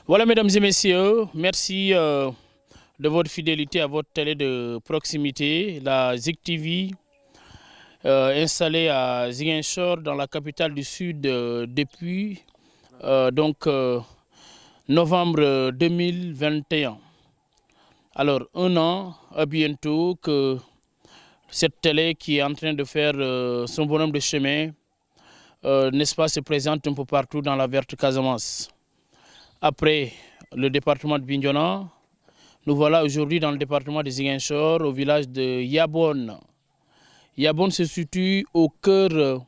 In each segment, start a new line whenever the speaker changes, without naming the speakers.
Voilà, mesdames et messieurs, merci de votre fidélité à votre télé de proximité, la Zik TV, installée à Ziguinchor, dans la capitale du Sud, depuis novembre 2021. Alors, un an bientôt que cette télé qui est en train de faire son bonhomme de chemin, n'est-ce pas, se présente un peu partout dans la verte Casamance. Après le département de Bignona, nous voilà aujourd'hui dans le département de Ziguinchor, au village de Yabon. Yabon se situe au cœur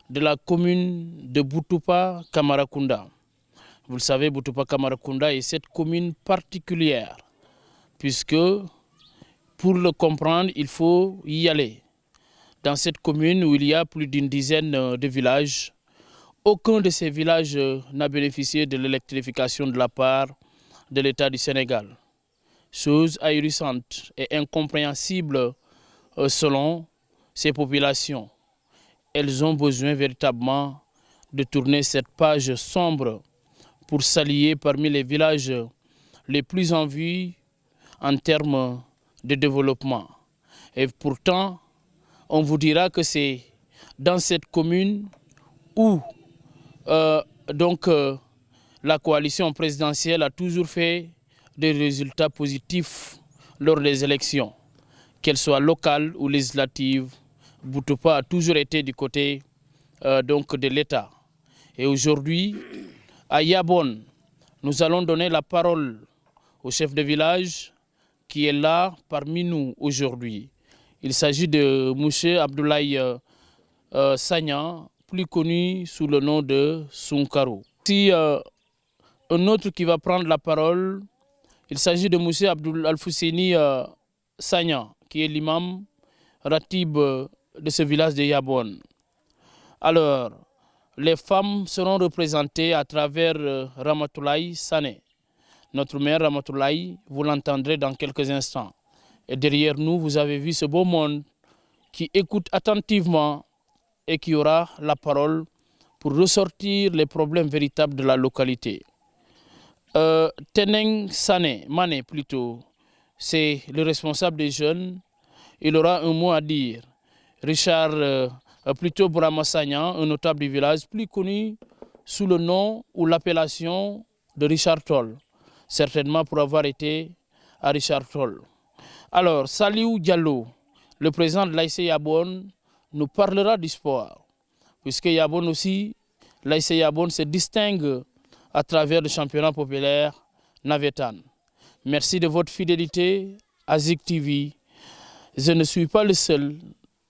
de la commune de Boutoupa Kamarakunda. Vous le savez, Boutoupa Kamarakunda est cette commune particulière, puisque pour le comprendre, il faut y aller. Dans cette commune où il y a plus d'une dizaine de villages, aucun de ces villages n'a bénéficié de l'électrification de la part de l'État du Sénégal. Chose ahurissante et incompréhensible selon ces populations. Elles ont besoin véritablement de tourner cette page sombre pour s'allier parmi les villages les plus en vue en termes de développement. Et pourtant, on vous dira que c'est dans cette commune où la coalition présidentielle a toujours fait des résultats positifs lors des élections, qu'elles soient locales ou législatives. Boutoupa a toujours été du côté de l'État. Et aujourd'hui, à Yabon, nous allons donner la parole au chef de village qui est là parmi nous aujourd'hui. Il s'agit de M. Abdoulaye Sagnan, plus connu sous le nom de Sunkaru. Si un autre qui va prendre la parole, il s'agit de M. Abdoul Alfouseni Sagnan, qui est l'imam ratib de ce village de Yabon. Alors, les femmes seront représentées à travers Ramatoulaye Sané. Notre mère Ramatoulaye, vous l'entendrez dans quelques instants. Et derrière nous, vous avez vu ce beau monde qui écoute attentivement et qui aura la parole pour ressortir les problèmes véritables de la localité. Teneng Sané, Mané plutôt, c'est le responsable des jeunes. Il aura un mot à dire. Richard plutôt Bourama Sagnan, un notable du village, plus connu sous le nom ou l'appellation de Richard Toll, certainement pour avoir été à Richard Toll. Alors, Saliou Diallo, le président de l'AIC Yabon, nous parlera du sport, puisque Yabon aussi, l'AIC Yabon se distingue à travers le championnat populaire Navetan. Merci de votre fidélité à Zik TV. Je ne suis pas le seul.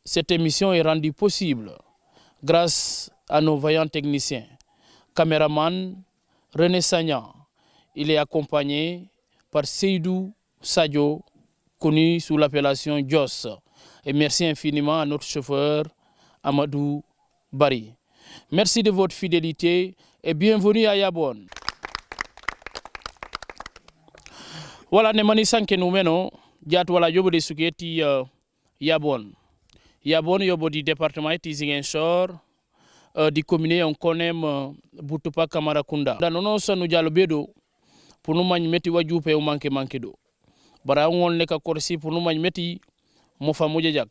Cette émission est rendue possible grâce à nos vaillants techniciens. Caméraman René Sagnan. Il est accompagné par Seydou Sadio, connu sous l'appellation Joss. Et merci infiniment à notre chauffeur Amadou Bari. Merci de votre fidélité et bienvenue à Yabon. Voilà, ne mani sanke numeno, diat wala yobo de suketi Yabon. Yabon yobo di département ti Ziguinchor, di commune on konem Boutoupa Kamarakunda. Da nono sanu jalo bedo pour nous mani meti wajupe o manke do. Bara on ne ka korsi pour nous mani meti mo famoje jak.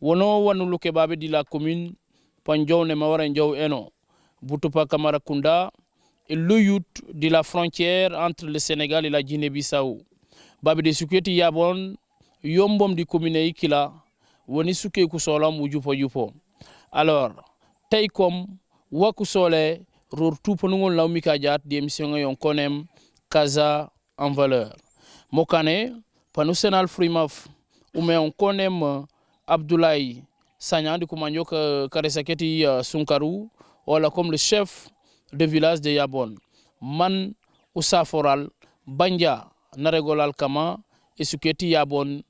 Wono wanu luke babe di la commune Panjo ne mawara njaw eno. Boutoupa Kamarakunda est le youth de la frontière entre le Sénégal et la Guinée-Bissau. Babe de suketi Yabon yombom di commune ikila woni suke kusolam ujupo. Alors, taykom wakusole ror tuponungol laumika jat di émission yon konem Casa en valeur. Mokane panusenal frimaf ume on konem Abdoulaye Sagnan de Koumanyo Karesaketi Sunkaru, voilà comme le chef de village de Yabon. Man Oussaforal, Banja, Naregolal Kama, et Suketi Yabon,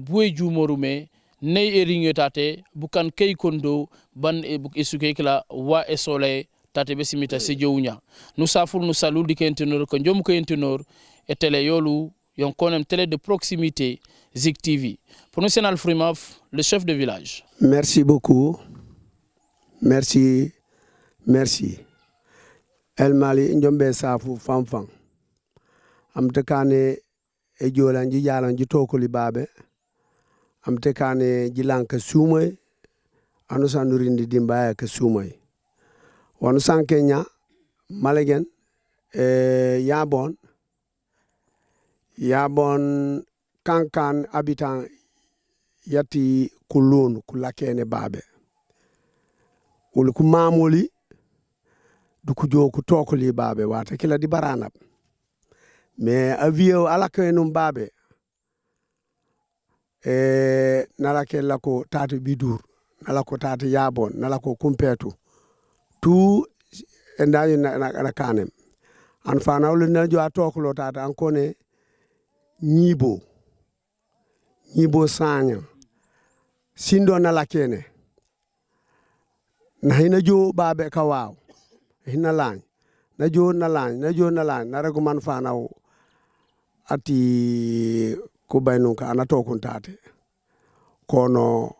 Bouedjou Morume, Ney Eringetate, Bukan Keikondo, Ban et Sukekla, Wa et Soleil, Tate Bessimita Sedjounia. Nous savons nous saluons du Kentenor, Konjom Kentenor, et Teleyolu, yon konem télé de proximité, Zik TV. Pour nous, c'est Alfrimaf, le chef de village.
Merci beaucoup. Merci. El Mali Njombe Safu Fanfan. am tekane e jolan ji jalan ji tokoli babe am tekane ji lanka sumay anu sanurindi dimbaya ka sumay wonu sankenya malegen yabon kankan habitant yati kulun kulakene babe wul ku mamoli du ku jo ku tokoli babe wata kila di baranab mais avio alakenum babe nalake lako tatu bidur nalako tatu yabon nalako kumpetu tu endayo na kanem an fana wul na jo atoklo tata an kone nyibo sanya sindo nalakene na hina jo babe kawaw hina lañ na jo na lañ na regu man fana ati ku baynu ka ana tokun tate kono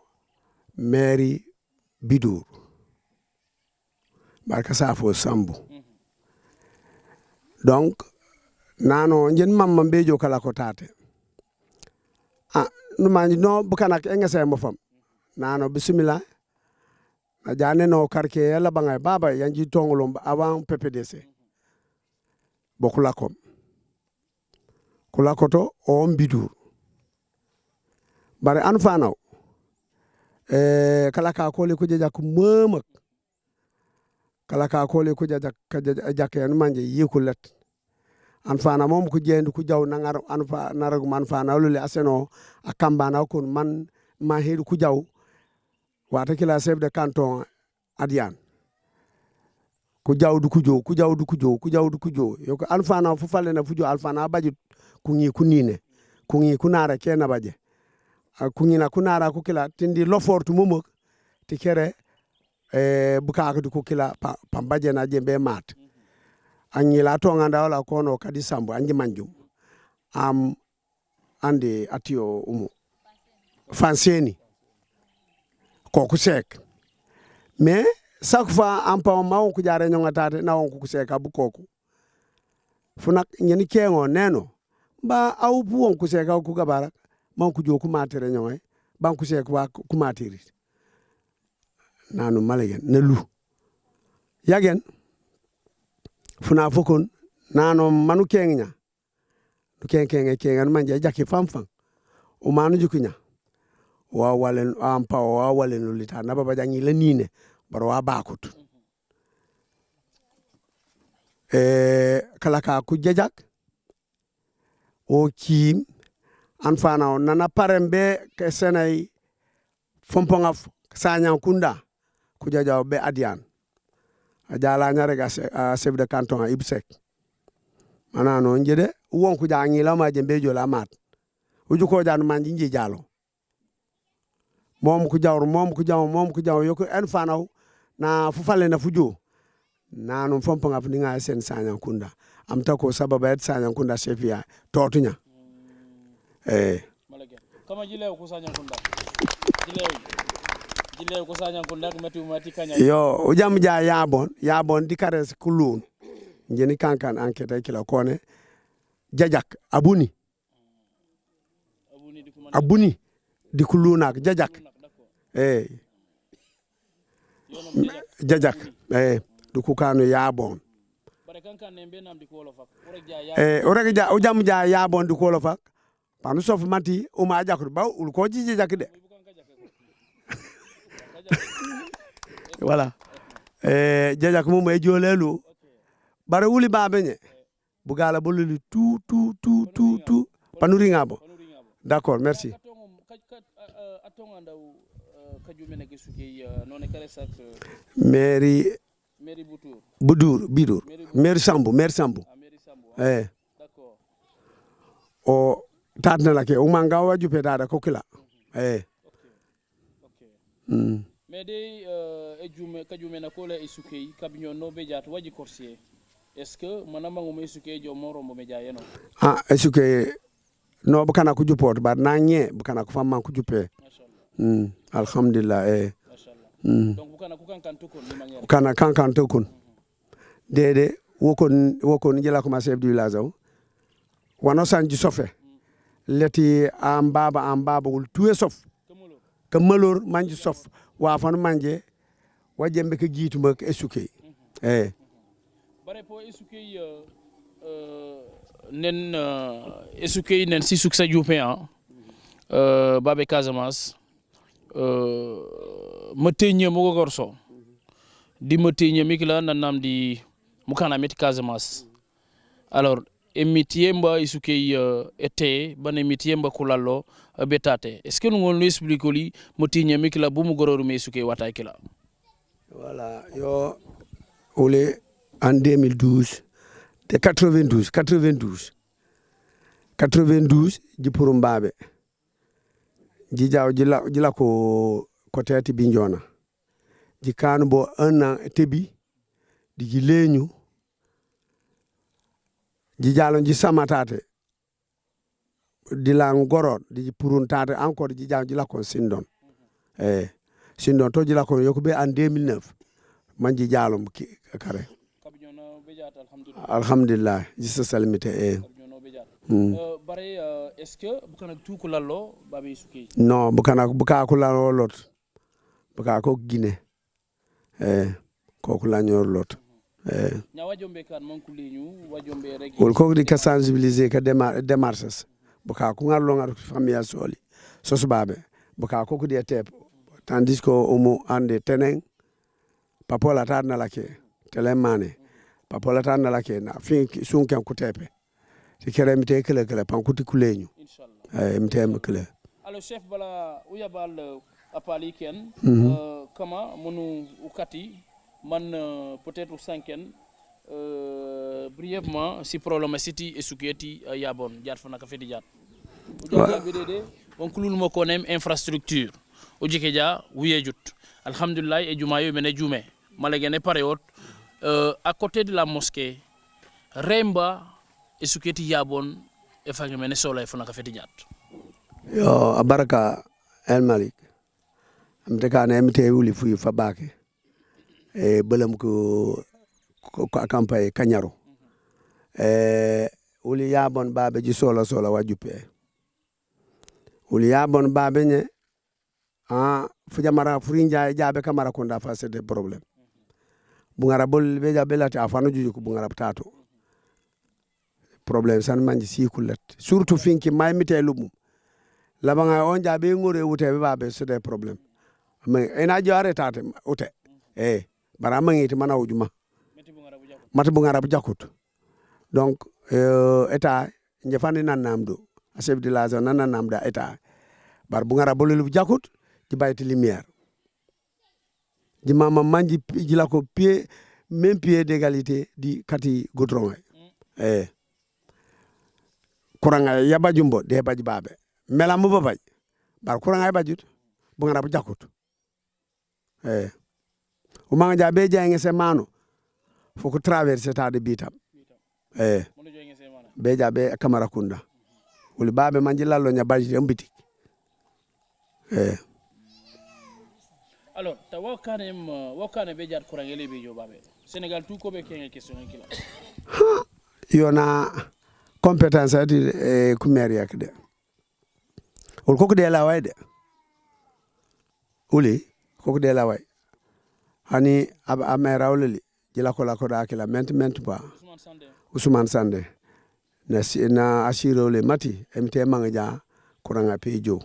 mairie bidur barka safo sambu donc nano njen mamma bejo kala ko tate numanji no bukanak engese mo fam nano bismillah na jane no karke yalla bangay baba yanji tongolom avant PPDC bokulakom kulakoto on bidur bare an fanaw kala ka ko le ko jajak memak kala ka ko le ko jajak en manje yekulet an fana mom ko jendu ku jaw nangar an fa naragu man fana lule aseno akambana kon man ma hedu ku jaw wata kila chef de canton adian ku jaw du ku jo yoko an fana fu falle na fu jo al fana baji ku ngi ku nine ku ngi ku nara kena baje ku ngi na ku nara ku kila tindi lofortu momo ti kere buka du ku kila pambaje na jembe mat anyi la to nganda wala kono kadi sambo anji manjum am ande atio fanseni ko ku sek mais chaque fois am pa ma ku jare nyonga tate na won ku sek abu koku funak nyeni kengo neno ba au bu won ku sek ku gabara man ku joku matere nyonga ban ku sek wa ku matiri nanu malegen ne lu yagen funa fokon nano manu kengnya du kengan manje jakki famfam o manu jukunya wa walen ampa wa walen lulita na baba jangi la nine baro wa bakut kala ka ku jajak o kim an fana nana parembe ke senay fomponga sanya kunda ku jajaw be adian ajala nyare ga chef de canton ibsek manano njede won ku jangi la ma jembe jola mat uju ko jan manji nji jalo mom ku jaw yoko en fanaw na fu fale na fujo nanu fompa ngaf ni nga sen sanya kunda am ta ko sababa et sanya kunda chefia totunya
kama jilew ku sanya kunda jilew ko sanya kunda ko mati kanya
yo ujam ja yabon di kares kulun njeni kankan enquête kila kone jajak abuni di kuluna jajak jajak du ku kanu yabon
bare kankan nembe nam di ko lo fak
orek ja ujam ja yabon di ko lo fak panu sof mati o ma jakku ba ul ko ji jajak de voilà jajak mum e jolelu bare wuli babenye bugala boluli tout panuri ngabo d'accord merci mairie bidur mairie sambu
d'accord
o tatna lake o manga waju pedada ko kila
okay mais de kajume na kole isuke kabinyo no be jat waji corsier est-ce que manama ngume isuke jo moro mo meja yeno
isuke no bukana ku jupot bar na nye bukana ku famman ku jupe alhamdulillah
mashallah donc bukana ku kan tukun ni mangere
kana kan tukun dede wokon jela ko ma chef du village wano sanji sofe leti am baba wul tuwe sof ka malor manji sof wa fanu manje wajembe ka jiituma ka esuke
bare po esuke nen esuke nen si suksa jupe babe Casamance matenye mo gorso di matenye mikla nanam di mukana met Casamance alors emitiemba isuke ete bane emitiemba kulalo betate est ce que nous on explique li matenye mikla bu mu gororu me isuke wata kila
voilà yo ole en 2012 de 92 ji Purumbabe ji jaw jila ko teti Bignona ji kanu bo 1 an tebi di ji leñu ji jalon ji samatate di la ngorod di ji puruntate encore ji jaw jila ko Sindon Sindon to jila ko yokobe en 2009 man ji jalom kare alhamdulillah ji salimite
bare est ce que bukana tout ko lallo babe suki
non buka ko lallo lot buka ko Guinée ko lañor lot
nya wajombe kan man ko leñu wajombe rek
wol ko di ka sensibiliser ka démarches buka ko ngarlo ngar famille soli sosubabe buka ko di tep tandis que omo ande tenen papola tan na lake telemane papola tan na lake na fin sunken ko tepe ti kere mite kele pankuti kuleñu inshallah mite kele
alors chef bala uyabal apali ken kama monu ukati man peut-être 5 brièvement si problème city et suketi yabon jaar fana ka fedi jaar ujaga bidede on kulul mo konem infrastructure o jike ja wuyejut alhamdulillah e jumayo mene jume malagene période à côté de la mosquée Remba e suketi yabon e fanga mene sola e fana ka fedi jat
yo abaraka El Malik amte kana mte wuli fu fa bake e belam ko campagne Kanyaro wuli yabon babe ji sola wajupe wuli yabon babe nye fu jamara furinja jabe kamara konda fa c'est des problèmes bu ngara bol be jabe lati afanu juju ko bu ngara tato problème san manji si kulet surtout finki may mite lumum labanga on jabe ngore wute be babe c'est des problèmes mais ena jare tate ute bara mangiti mana wujuma mata bu ngara bu jakut donc état njefani nan namdo chef de la zone nan namda état bar bu ngara bolul bu jakut di bayti lumière di mama manji jila ko pied même pied d'égalité di kati goudron kuranga yabajumbo de baji babe melamu babaj bar kuranga bajut bu ngara bu jakut o manga jabe jange se mano foko traverser tade bitam be jabe Camara Kunda wuli babe manji lallo nya baji ambitik
alors ta wakane be jat kurangele be jo babe Sénégal tout ko be kenge question kila
yona compétence adi kumer yak de wol ko de la way de wuli ko de la way hani amera wuli jila ko la ko da kila ment ba Ousmane Sandé na asiro le mati emte manga kuranga pejo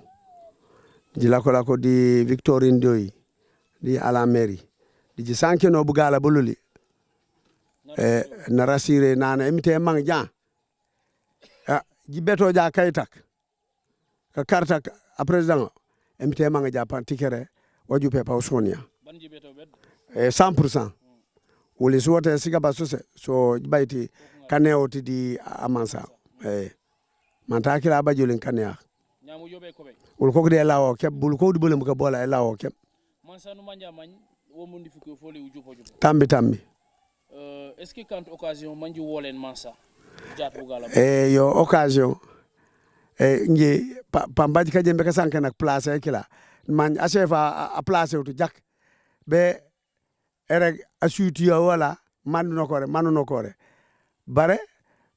jila ko la ko di Victorine Doy di ala mairie di ji sanke no bugala boluli na rasire nana emte manga ji beto ja kaytak ka karta a président emte manga pantikere waju pe pa Sonia 100% woli so wote siga basose so bayti kaneo ti di amansa manta kila bajulin kanea
nyamu yobe ko be
wol ko de lawo ke bul ko di bolum ko bola e lawo ke
mansa no manja man wo mundi fuko fole ujupo jupo
tambi
est ce que quand occasion manji wolen mansa jat bugala
yo occasion ngi pambaji ka jembe ka sanke nak place e kila man achefa a place to jak be ereg asuti wala manu nokore bare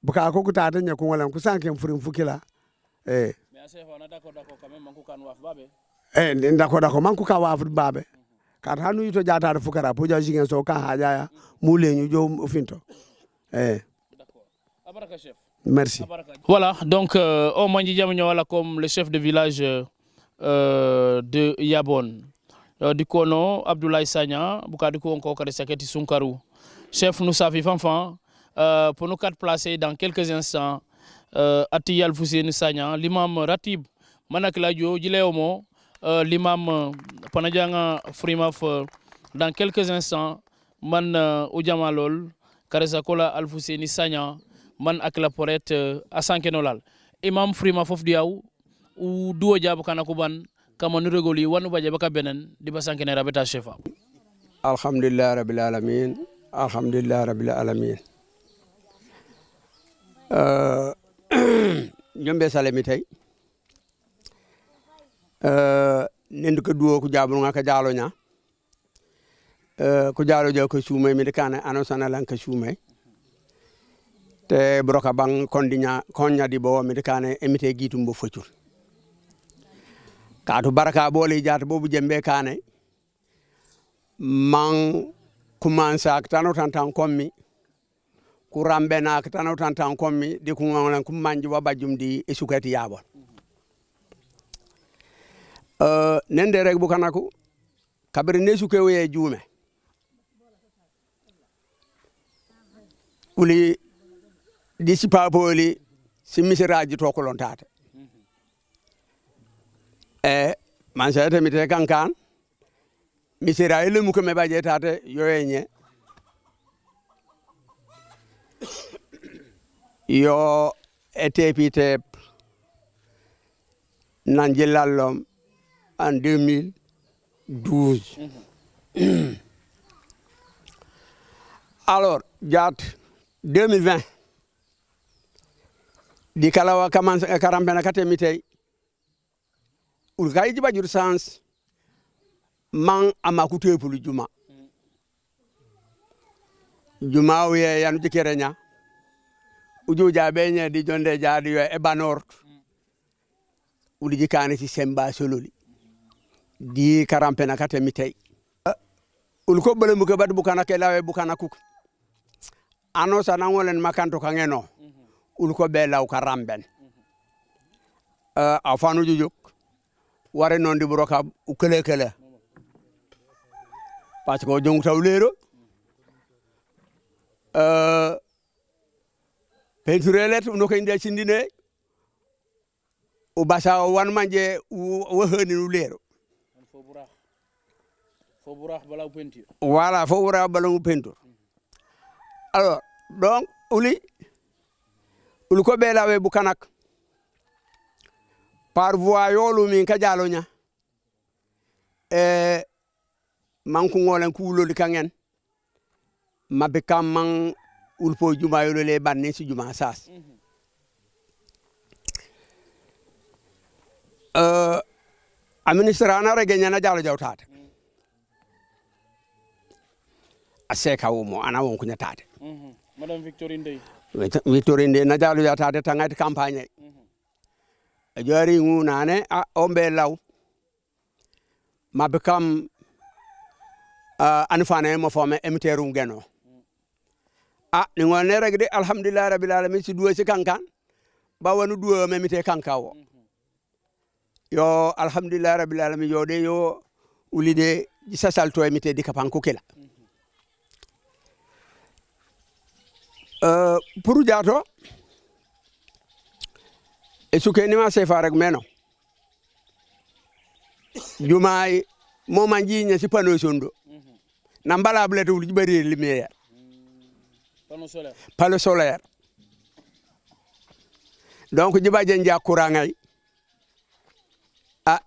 buka ko kutata nya ko wala ku sanke furin fukila
mais chef on a d'accord quand même manku kan waf babe
d'accord man ku ka waf babe kat hanu yito jata fukara po ja jigen so kan haja mu leñu jo finto
d'accord abaraka chef
merci
voilà donc on manji jam wala comme le chef de village de Yabon du kono Abdoulaye Sagna bukadi ko encore kade saketi Sunkaru chef nous safi fanfan pour nous quatre placer dans quelques instants Ati Alfousseni Sagna l'imam Ratib Manakladio Jileomo l'imam Panajanga Frimaf dans quelques instants man Ujamalol Karesakola Alfousseni Sagna man akla poret asankenolal imam Frimaf of diaw u duo jabo kana kuban kama nu regoli wanu baje baka benen di basankene rabeta chefa
alhamdulillah rabbil alamin alhamdulillah rabbil alamin ñombe salemi tay nendu ko duo ko jabul nga ka jalo nya ko jalo jo ko sumay mi de kana anosana lan ka sumay te broka bang kondinya konya di bo mi de kana emite gitum bo focur kaatu baraka boole jaata bobu jembe kane man commence ak tano tantan kommi ku rambe na ak tano tantan kommi di ku ngolan ku manji wa bajum di esukati yabo nende rek bu kanaku kabri ne suke we juume uli disi papoli si misiraji to ko lon tata man sayata mi te kankan misira ile mu ko me baje tate yoyenye yo etepite nanjilalom en 2012 alors jat 2020 di kalawa kaman karambena katemitay ul kay jiba jur sans man amakute pulu juma wiye yanu jikerenya uju jabe nya di jonde jaadi yo e banor uli jikane ci semba sololi di karampena kate mitay ul ko bele mu ko bad bukana ke lawe bukana kuk ano sana ngolen makanto kangeno ul ko be law karamben afanu jujuk ware non di broka u kele kele parce que jong tawlero penturelet no ko inde cindine o basa wan manje wo hani nu lero
fo burax bala peinture
voilà fo burax bala peinture alors donc uli ko be lawe bu kanak par voie yolu min ka jalo nya manku ngolen kuuloli kangen mabbe kam man ulpo juma yolo le banne si juma sas administrana regenya na jalo jawtate aseka womo ana won kunya tate
madame Victorine
Ndeye na jalo jawtate tangati campagne jari ngunane ombe law mabbe kam anfane mo fome emiteru ngeno ni ngone rek de alhamdulillah rabbil alamin si duwa si kankan ba wonu duwa memite kankawo yo alhamdulillah rabbil alamin yo de yo ulide sasal to emite di kapanko kela pour jato e suke ni ma sefa rek meno jumaay mo manji nya si pano sondo na mbala blete wul bari lumière panneau solaire donc jiba jenja courant ngay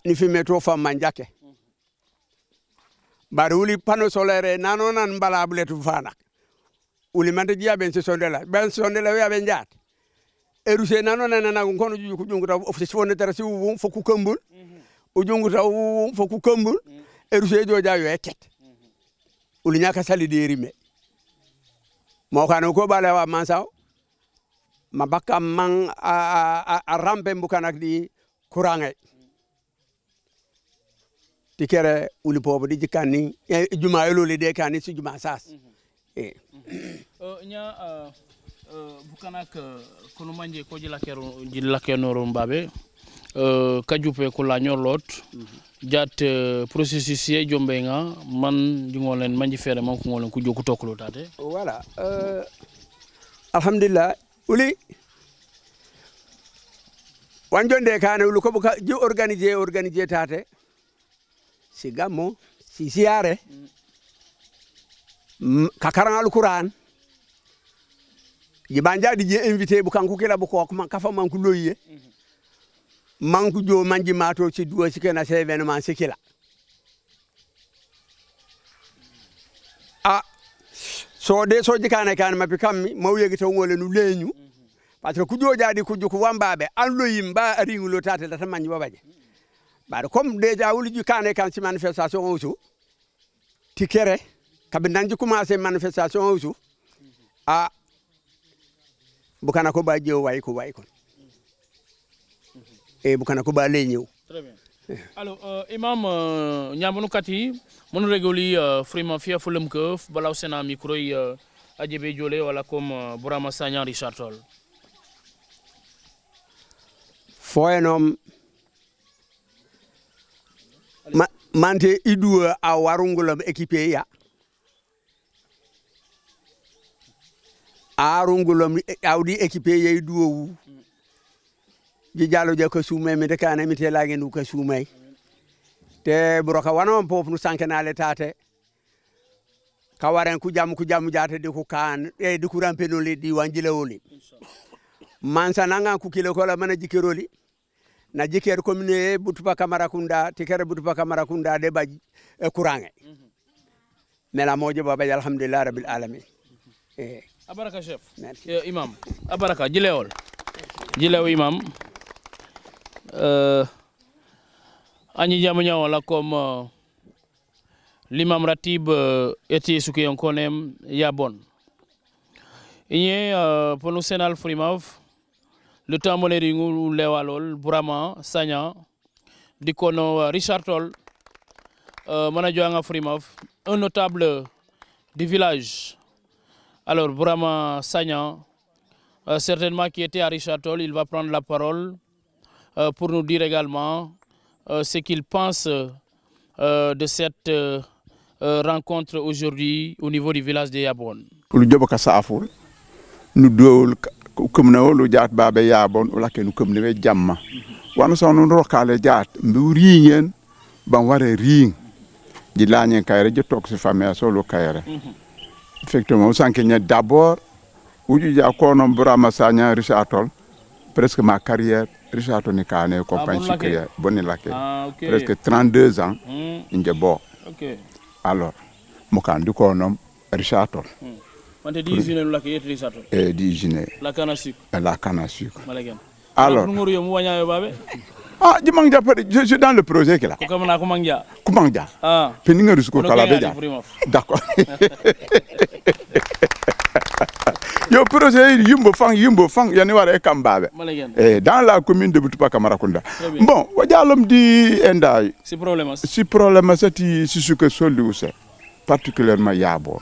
ni fi meto fam manjake bari wuli panneau solaire nano nan mbala blete fana wuli mante jiya ben sondela ya ben jaat eruse nano nana ngono juju ko jungu taw office fone tara si wu foku kambul o jungu taw foku kambul eruse joja yo eket uli nyaka sali deri me mo kana ko bale wa mansaw ma bakka man a rampe mbukanak di kurange ti kere uli pobo di jikani juma eloli de kani si juma sas
nya bukanak kono manje ko jila kenoro mbabe kajupe ko la ñorlot jat processus ye jombe nga man dingolen manji fere man ko ngolen ku joku toklo tate
voilà alhamdulillah uli wanjonde kane ulu ko buka ji organiser tate si gammo si siare kakaran alquran ji banja di je invité bu kanku kila bu ko kafa man ku loyiye man ku jo manji mato ci duo ci kena se événement ci kila so de so jikane kan mapi kammi maw yegi taw ngole nu leñu parce que ku jo jadi ku juku wambabe an loyim ba ringulo tate data manji babaje bare comme déjà wuli jikane kan ci manifestation osu ti kere kabe nanji commencer manifestation osu bukana ko ba jew way ko bukana ko ba leñu
très bien alors imam ñamunu kati monu regoli frima fia fulum keuf balaw sena micro yi adjebe jole wala comme Burama Sagna Richard Toll
foyenom mante idu a warungulam équipé ya arungulam awdi équipé ye duwu ji jalo je ko suumay mi de kana mi te laage ndu ko suumay te broka wanon pof nu sankenale tate kawaren ku jam jaate de ko kan e de ku rampe no le di wanjile woli man sananga ku kilo ko la mana jikeroli na jiker commune butupa Kamarakunda tikere butupa Kamarakunda de ba e kurange mela mojo baba alhamdulillah rabbil alamin
abaraka chef imam abaraka jilew imam ani jamonya wala comme l'imam ratib eti suki on konem yabon iye pour nous sénal frimav le temps moleri ngul lewalol Burama Sagna dikono Richard Toll manajo nga frimav un notable du village. Alors Burama Sagna certainement qui était à Richard Toll, il va prendre la parole pour nous dire également ce qu'il pense de cette rencontre aujourd'hui au niveau du village de Yabon.
Lu joboka saful nu dool kumna lu jaat baba Yabon wala ke nu kumne we jamma wanu so nu rokale jaat mbi riingen ban ware ring di lañen kayre je tok ci famille so lu kayre effectivement sankenya d'abord uju ja kono Burama Sagna Richard Toll presque ma carrière Richard Toll ni kane compagnie sucrière bonni laké presque 32 ans inje bo alors mo kan du kono Richard Toll
wante di usine lu laké Richard Toll
di usine
la canne à sucre
malagen alors
nguru yo mu wanya yo babe
je manque je suis dans le projet là
ko kamana ko mangja
peni nga rusko kala beja d'accord yo projet yumbo fang yani wara e kambabe dans la commune de Butupa Kamarakunda bon wajalom di enda
si problème
c'est ce que soluse particulièrement Yabon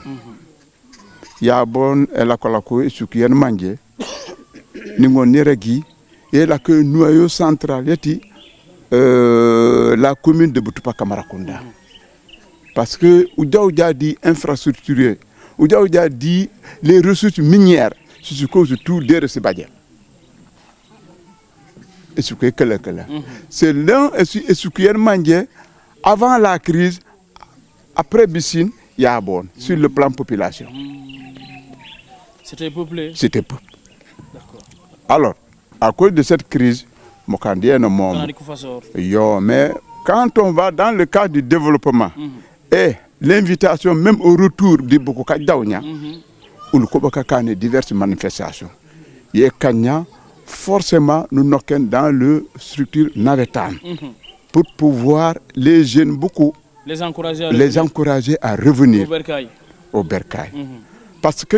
et la kolako et ce qui est mangé ningon neregi et la que noyau central yeti la commune de Butupa Kamarakunda parce que Oudia dit infrastructuré Oudia dit les ressources minières c'est ce cause tout des recebadien et ce que c'est l'un et ce qui est mangé avant la crise après Bissine Yabon sur le plan population
c'était peuplé
d'accord alors à cause de cette crise mais quand on va dans le cadre du développement et l'invitation même au retour de Bokoka Daounia, où le diverses manifestations, forcément nous nous dans le structure navetan pour pouvoir les jeunes beaucoup les encourager à revenir au Bercail. Parce que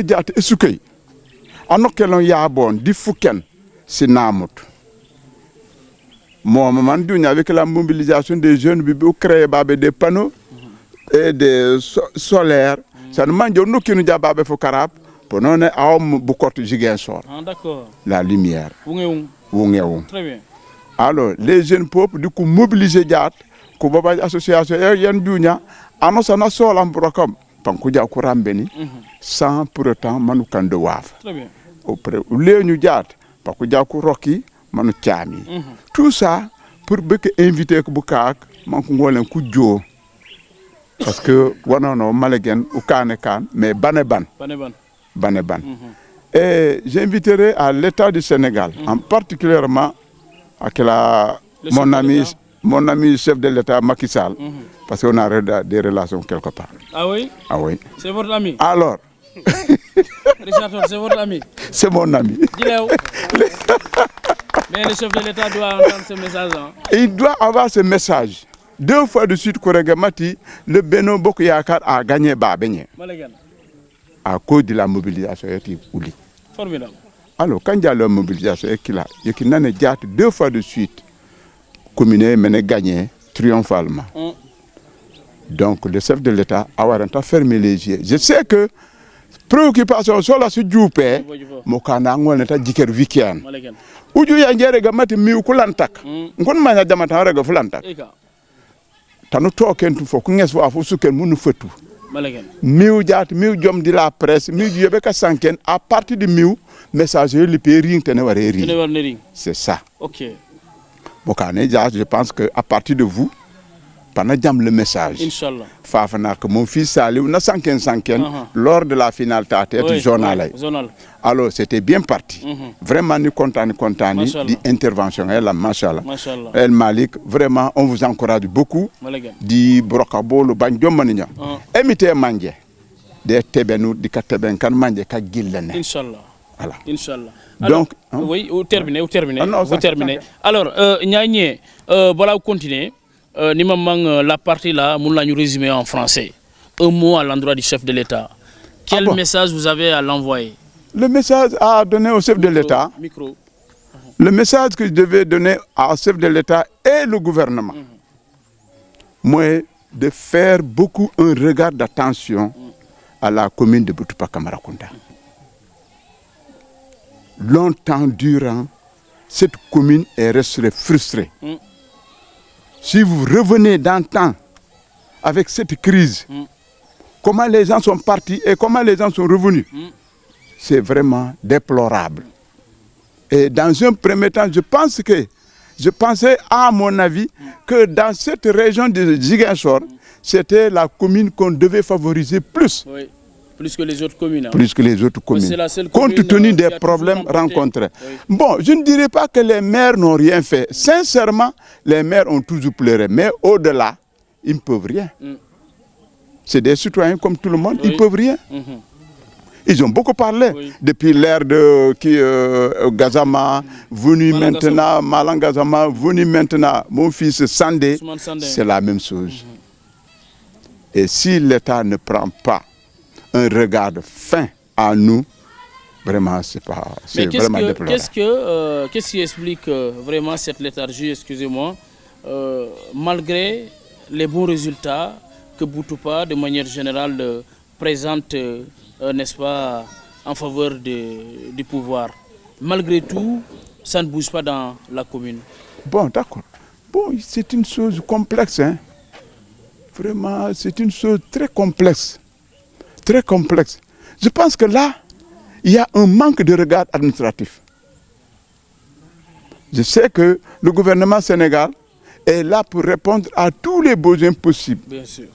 anokelon Yabon, di Fouken, c'est Namut. Moi, avec la mobilisation des jeunes, nous créé des panneaux et des solaires. Ça nous manque nous qui nous avons fait carap pour nous avoir beaucoup de gigantesques.
D'accord.
La lumière.
Très bien.
Alors, les jeunes peuples, du coup, mobilisés, pour l'association, sans pour autant manukan de waf.
Très bien.
Auprès où nous diat, parce que Diakou Rocky, manu Chami. Tout ça pour inviter Boukak, mankungolen Kudjo. Parce que, on Malegen, ou Kanekan, mais Baneban. Baneban. Et j'inviterai à l'État du Sénégal, en particulièrement à mon ami chef de l'État Macky Sall, parce qu'on a des relations quelque part.
Ah oui?
Ah oui.
C'est votre ami?
Alors.
Richard, c'est votre ami?
C'est mon ami.
Mais le chef de l'État doit entendre ce message. Hein?
Il doit avoir ce message. 2 fois de suite, Koregamati, le Beno Bokoyakar a gagné Babenye. À cause de la mobilisation.
Formidable.
Alors, quand il y a la mobilisation, il y a 2 fois de suite. Communé mené gagné triomphalement. Donc le chef de l'État a fermé les yeux. Je sais que préoccupation sur la sudjoupe, mokana ngol neta jiker weekend. Uju ya njere gamati mi ukulantak. Ngon manya jamata rega fulantak. Tanu token tu fo kunges wa fu suken munu fetu. Miu jat miu jom di la presse miu yebe ka sanken à partir de miu messager le péring tene ware ring. C'est ça.
OK.
Je pense qu'à partir de vous, pendant le message,
Inch'Allah.
Fafana, que mon fils Salih, on a 5 lors de la finale du journal. Alors, c'était bien parti. Vraiment, nous comptons d'intervention. Machallah. El Malik, vraiment, on vous encourage beaucoup. Di Brokabo, le Banjom Maninya. Émité Manje, des Tebenou, di Kateben, kan Manje, ka Gilene.
Inch'Allah.
Voilà.
Inch'Allah. Alors, donc, oui, vous terminez. Vous terminez. Alors, Niagne, voilà, vous continuez. La partie là, nous l'avons résumé en français. Un mot à l'endroit du chef de l'État. Quel message vous avez à l'envoyer?
Le message à donner au chef de l'État. Le message que je devais donner au chef de l'État et le gouvernement. Moi, de faire beaucoup un regard d'attention à la commune de Boutoupa Kamarakounda. Longtemps durant, cette commune est restée frustrée. Si vous revenez dans le temps avec cette crise, comment les gens sont partis et comment les gens sont revenus, c'est vraiment déplorable. Et dans un premier temps, je pensais à mon avis que dans cette région de Ziguinchor, c'était la commune qu'on devait favoriser plus.
Oui. Plus que les autres communes. Hein.
Plus que les autres communes. Compte tenu des problèmes rencontrés. Oui. Bon, je ne dirais pas que les maires n'ont rien fait. Sincèrement, les maires ont toujours pleuré. Mais au-delà, ils ne peuvent rien. C'est des citoyens comme tout le monde, ils ne peuvent rien. Ils ont beaucoup parlé depuis l'ère de Gazama, venu maintenant, Malang Gazama, venu maintenant, mon fils Sandé, c'est la même chose. Et si l'État ne prend pas un regard fin à nous, vraiment, c'est vraiment déplorable.
Qu'est-ce qui explique vraiment cette léthargie, excusez-moi, malgré les bons résultats que Boutoupa, de manière générale, présente, n'est-ce pas, en faveur du pouvoir. Malgré tout, ça ne bouge pas dans la commune.
Bon, d'accord. Bon, c'est une chose complexe, hein. Vraiment, c'est une chose très complexe. Très complexe. Je pense que là, il y a un manque de regard administratif. Je sais que le gouvernement sénégal est là pour répondre à tous les besoins possibles.
Bien sûr.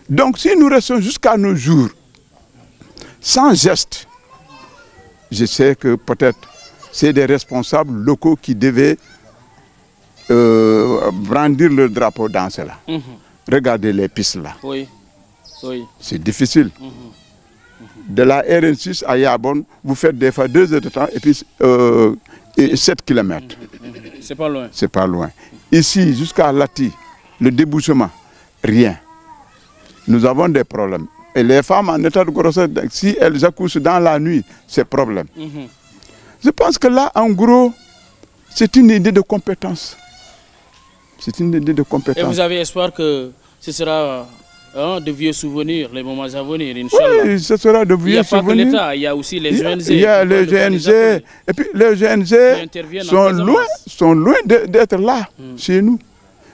Donc, si nous restons jusqu'à nos jours sans geste, je sais que peut-être c'est des responsables locaux qui devaient brandir le drapeau dans cela. Regardez les pistes là.
Oui. Oui.
C'est difficile. De la RN6 à Yabon, vous faites des fois 2 heures de temps et puis 7 km.
C'est pas loin.
C'est pas loin. Ici, jusqu'à Lati, le débouchement, rien. Nous avons des problèmes. Et les femmes en état de grossesse, si elles accouchent dans la nuit, c'est problème. Je pense que là, en gros, c'est une idée de compétence. C'est une idée de compétence.
Et vous avez espoir que ce sera de vieux souvenirs, les moments à venir, Inch'Allah.
Oui, ce sera de vieux souvenirs.
Il n'y a pas que l'État, il y a aussi les ONG.
Il y a les ONG. Et puis les ONG sont loin d'être là, chez nous.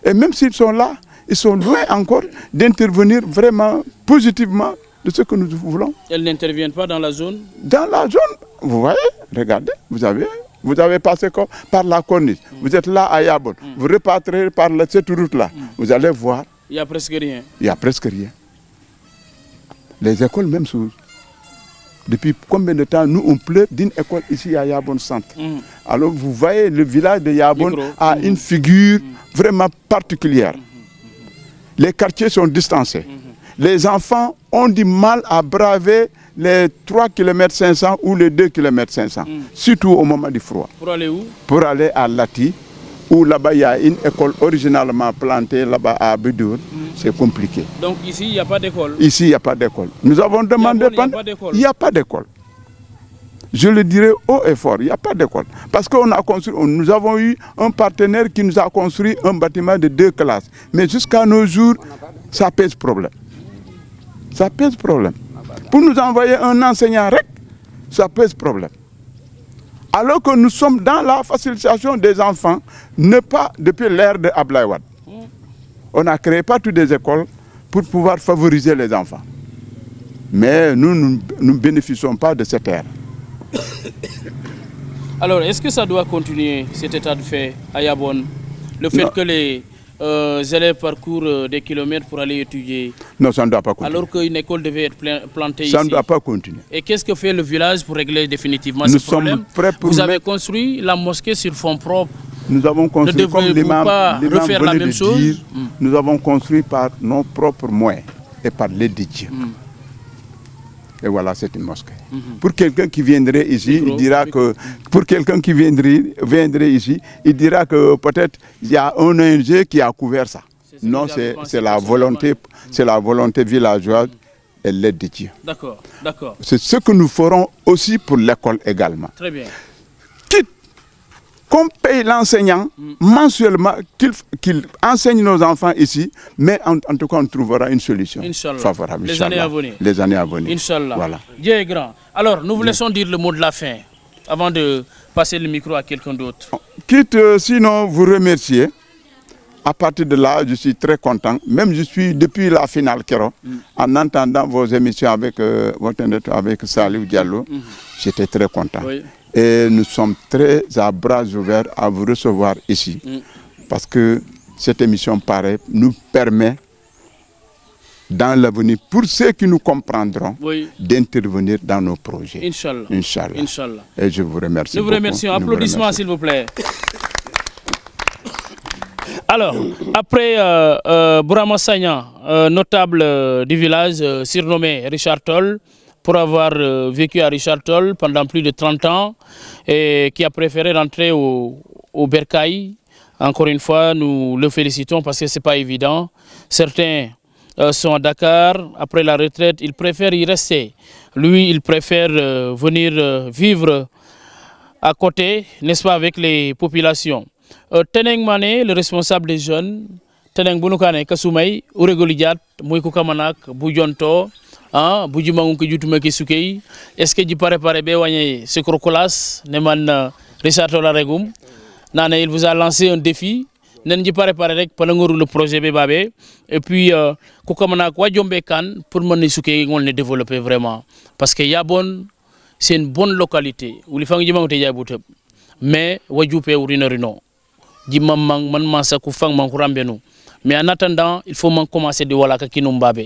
Et même s'ils sont là, ils sont loin encore d'intervenir vraiment positivement de ce que nous voulons.
Elles n'interviennent pas dans la zone?
Dans la zone, vous voyez, regardez, vous avez passé par la corniche. Vous êtes là à Yabon. Vous repartirez par cette route-là. Vous allez voir.
Il n'y a presque rien.
Il n'y a presque rien. Les écoles, même chose. Depuis combien de temps, nous, on pleure d'une école ici à Yabon Centre. Alors, vous voyez, le village de Yabon a une figure vraiment particulière. Les quartiers sont distancés. Les enfants ont du mal à braver les 3 km 500 ou les 2 km 500, surtout au moment du froid.
Pour aller où?
Pour aller à Lati, où là-bas il y a une école originalement plantée là-bas à Bidour. C'est compliqué.
Donc ici, il n'y a pas d'école?
Ici, il n'y a pas d'école. Nous avons demandé... Il n'y a pas d'école. Je le dirais haut et fort, il n'y a pas d'école. Parce que nous avons eu un partenaire qui nous a construit un bâtiment de 2 classes. Mais jusqu'à nos jours, ça pèse problème. Ça pèse problème. Pour nous envoyer un enseignant REC, ça pèse problème. Alors que nous sommes dans la facilitation des enfants, ne pas depuis l'ère de Abdoulaye Wade. On n'a créé pas toutes des écoles pour pouvoir favoriser les enfants. Mais nous ne bénéficions pas de cette ère.
Alors, est-ce que ça doit continuer, cet état de fait, à Yabon? Le fait que les élèves parcourent des kilomètres pour aller étudier?
Non, ça ne doit pas continuer.
Alors qu'une école devait être plantée ici?
Ça ne doit pas continuer.
Et qu'est-ce que fait le village pour régler définitivement ce problème? Vous avez construit la mosquée sur fonds propres.
Nous avons construit, comme l'imam
refaire la même chose?
Nous avons construit par nos propres moyens et par l'aide de Dieu. Et voilà, c'est une mosquée. Pour quelqu'un qui viendrait ici, il dira que... Pour quelqu'un qui viendrait ici, il dira que peut-être il y a un ONG qui a couvert ça. Non, c'est la volonté villageoise et l'aide de Dieu.
D'accord, d'accord.
C'est ce que nous ferons aussi pour l'école également.
Très bien.
Quitte qu'on paye l'enseignant mensuellement, qu'il enseigne nos enfants ici, mais en tout cas, on trouvera une solution favorable.
Les années à venir.
Les années à venir.
Inch'Allah.
Voilà.
Dieu est grand. Alors, nous vous laissons dire le mot de la fin, avant de passer le micro à quelqu'un d'autre.
Quitte sinon vous remercier. À partir de là, je suis très content. Même je suis depuis la finale, Kéro, en entendant vos émissions avec Salih Diallo, j'étais très content. Oui. Et nous sommes très à bras ouverts à vous recevoir ici. Parce que cette émission, pareil, nous permet, dans l'avenir, pour ceux qui nous comprendront, d'intervenir dans nos projets.
Inch'Allah.
Inch'Allah.
Inch'Allah.
Et je vous remercie.
Nous vous remercions. Applaudissements, s'il vous plaît. Alors, après Bourama Sagnan, notable du village, surnommé Richard Toll, pour avoir vécu à Richard Toll pendant plus de 30 ans et qui a préféré rentrer au Bercail. Encore une fois, nous le félicitons parce que ce n'est pas évident. Certains sont à Dakar, après la retraite, ils préfèrent y rester. Lui, il préfère venir vivre à côté, n'est-ce pas, avec les populations. Teneng Mané, le responsable des jeunes, Teneng Bounukane Kasumay, Uregolidiat, Moukoukamanak, Boujonto, Boujimangu Jutuma Kisukei, est-ce que tu parais par ce crocolas, Neman Richard Tolaregum, Nana, il vous a lancé un défi, Nenji parais par le projet Bébabé, et puis Koukamanak Wadjombe Kan, pour Manisukei, on le développer vraiment. Parce que Yabon, c'est une bonne localité, où les femmes Yabouté, mais Wadjoupé ou Rino. Mais en attendant, il faut commencer de voir qui nous babe.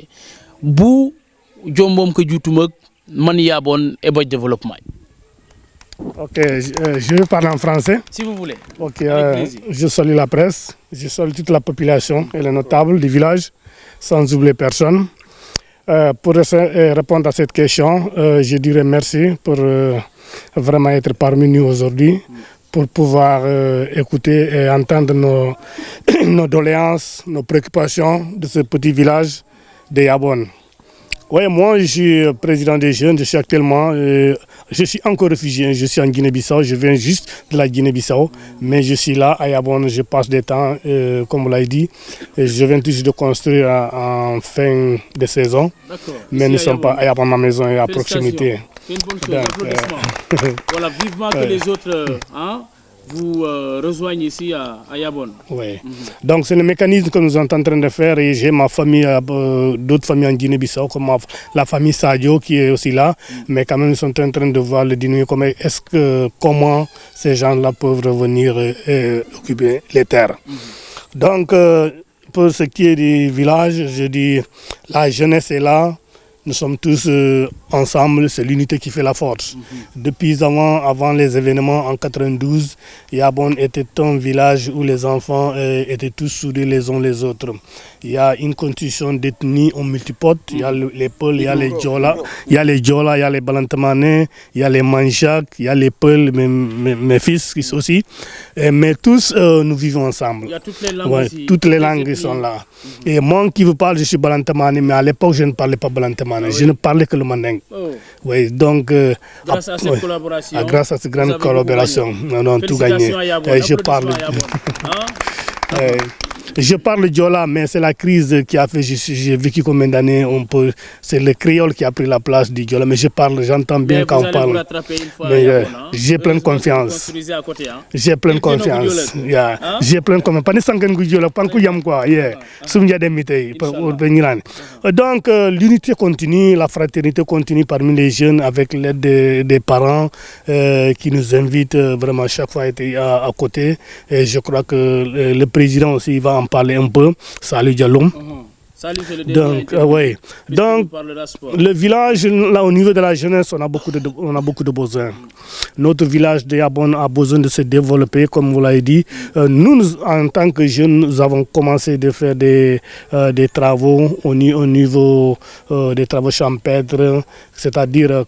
Bou jombom que jutumak man yabon et bon développement.
Ok, je vais parler en français.
Si vous voulez.
Ok, je salue la presse, je salue toute la population et les notables du village, sans oublier personne. Pour répondre à cette question, je dirais merci pour vraiment être parmi nous aujourd'hui, pour pouvoir écouter et entendre nos doléances, nos préoccupations de ce petit village de Yabon. Oui, moi je suis président des jeunes, je suis actuellement, je suis encore réfugié, je suis en Guinée-Bissau, je viens juste de la Guinée-Bissau, mais je suis là à Yabon, je passe des temps, comme vous l'avez dit, et je viens toujours de construire en fin de saison, mais nous ne sommes pas à Yabon, ma maison est à proximité.
C'est une bonne chose, applaudissements. Voilà, vivement que les autres vous rejoignent ici à Yabon.
Oui. Donc c'est le mécanisme que nous sommes en train de faire et j'ai ma famille, d'autres familles en Guinée-Bissau, comme la famille Sadio qui est aussi là, mais quand même nous sommes en train de voir le dynamique, comment ces gens-là peuvent revenir occuper les terres. Donc pour ce qui est du village, je dis la jeunesse est là. Nous sommes tous ensemble, c'est l'unité qui fait la force. Depuis avant les événements en 92, Yabon était un village où les enfants étaient tous soudés les uns les autres. Il y a une constitution d'ethnie en multipote, il y a les Peuls, il y a les Diola, il y a les Balantamanais, il y a les Manjak, il y a les Peuls, mes fils aussi. Mais tous, nous vivons ensemble.
Il y a toutes les langues aussi.
Toutes les langues sont là. Et moi qui vous parle, je suis Balantamanais, mais à l'époque, je ne parlais pas Balantamanais. Je ne parlais que le mandingue. Oui, donc,
grâce à cette collaboration,
grâce à cette grande collaboration, nous avons tout gagné. Je parle. Je parle Diola, mais c'est la crise qui a fait, j'ai vécu combien d'années, c'est le créole qui a pris la place du Diola, mais j'entends bien quand on parle. J'ai pleine confiance. J'ai pleine confiance. J'ai pleine confiance. Pas de sanguin Diola, pas de yam quoi. Donc l'unité continue, la fraternité continue parmi les jeunes avec l'aide des parents qui nous invitent vraiment chaque fois à être à côté. Et je crois que le président aussi va en parler un peu. Salut Diallo.
Salut, c'est le
donc, donc le village, là au niveau de la jeunesse, on a beaucoup de besoins. Notre village de Yabon a besoin de se développer, comme vous l'avez dit. Nous, en tant que jeunes, nous avons commencé de faire des travaux au niveau des travaux champêtres, c'est-à-dire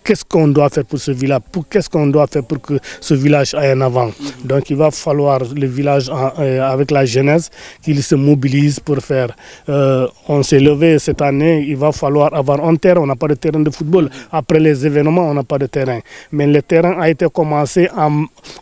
qu'est-ce qu'on doit faire pour ce village, qu'est-ce qu'on doit faire pour que ce village aille en avant. Donc il va falloir le village avec la jeunesse qu'il se mobilise pour faire. On s'est levé cette année, il va falloir avoir un terrain, on n'a pas de terrain de football. Après les événements, on n'a pas de terrain. Mais le terrain a été commencé